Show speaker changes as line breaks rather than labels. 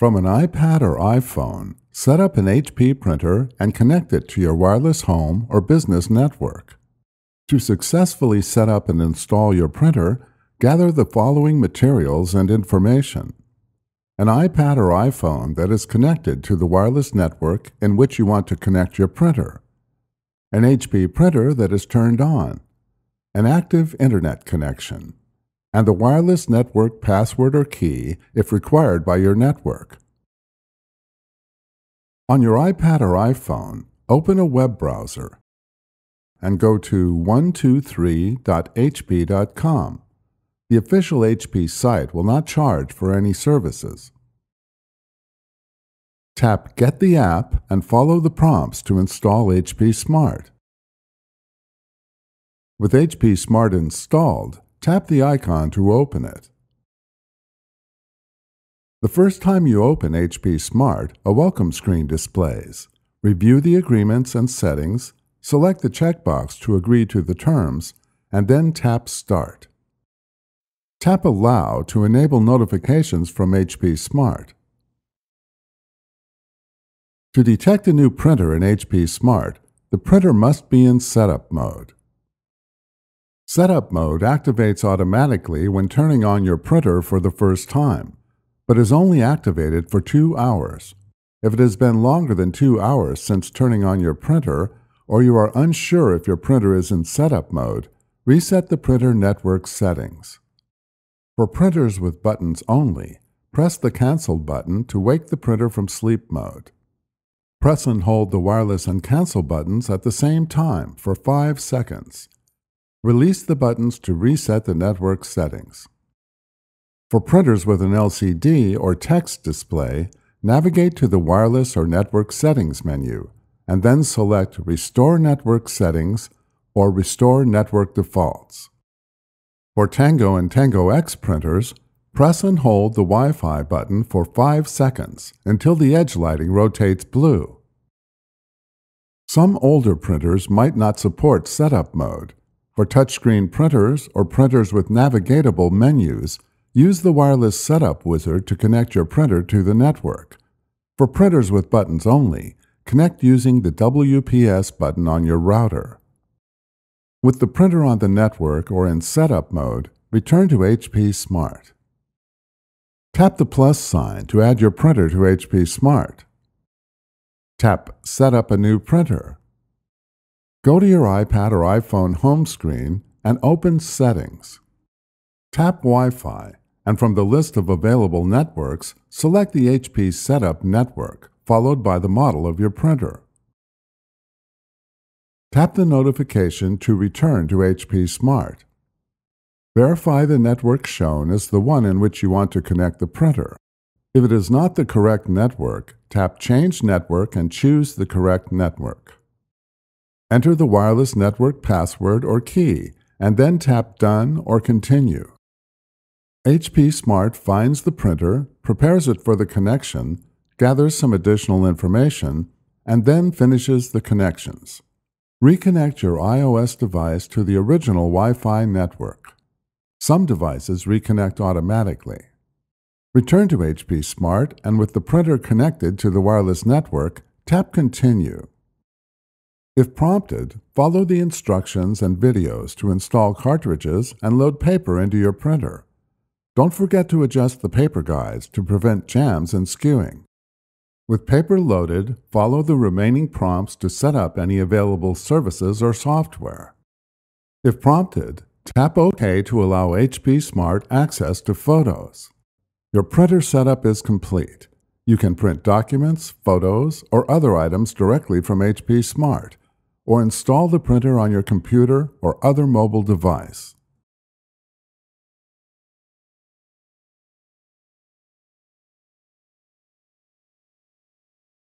From an iPad or iPhone, set up an HP printer and connect it to your wireless home or business network. To successfully set up and install your printer, gather the following materials and information: an iPad or iPhone that is connected to the wireless network in which you want to connect your printer, an HP printer that is turned on, an active internet connection, and the wireless network password or key if required by your network. On your iPad or iPhone, open a web browser and go to 123.hp.com. The official HP site will not charge for any services. Tap Get the App and follow the prompts to install HP Smart. With HP Smart installed, tap the icon to open it. The first time you open HP Smart, a welcome screen displays. Review the agreements and settings, select the checkbox to agree to the terms, and then tap Start. Tap Allow to enable notifications from HP Smart. To detect a new printer in HP Smart, the printer must be in Setup mode. Setup mode activates automatically when turning on your printer for the first time, but is only activated for 2 hours. If it has been longer than 2 hours since turning on your printer, or you are unsure if your printer is in setup mode, reset the printer network settings. For printers with buttons only, press the Cancel button to wake the printer from sleep mode. Press and hold the wireless and cancel buttons at the same time for 5 seconds. Release the buttons to reset the network settings. For printers with an LCD or text display, navigate to the Wireless or Network Settings menu, and then select Restore Network Settings or Restore Network Defaults. For Tango and Tango X printers, press and hold the Wi-Fi button for 5 seconds until the edge lighting rotates blue. Some older printers might not support setup mode. For touchscreen printers or printers with navigatable menus, use the wireless setup wizard to connect your printer to the network. For printers with buttons only, connect using the WPS button on your router. With the printer on the network or in setup mode, return to HP Smart. Tap the plus sign to add your printer to HP Smart. Tap Set up a new printer. Go to your iPad or iPhone home screen and open Settings. Tap Wi-Fi, and from the list of available networks, select the HP Setup network, followed by the model of your printer. Tap the notification to return to HP Smart. Verify the network shown is the one in which you want to connect the printer. If it is not the correct network, tap Change Network and choose the correct network. Enter the wireless network password or key, and then tap Done or Continue. HP Smart finds the printer, prepares it for the connection, gathers some additional information, and then finishes the connections. Reconnect your iOS device to the original Wi-Fi network. Some devices reconnect automatically. Return to HP Smart, and with the printer connected to the wireless network, tap Continue. If prompted, follow the instructions and videos to install cartridges and load paper into your printer. Don't forget to adjust the paper guides to prevent jams and skewing. With paper loaded, follow the remaining prompts to set up any available services or software. If prompted, tap OK to allow HP Smart access to photos. Your printer setup is complete. You can print documents, photos, or other items directly from HP Smart, or install the printer on your computer or other mobile device.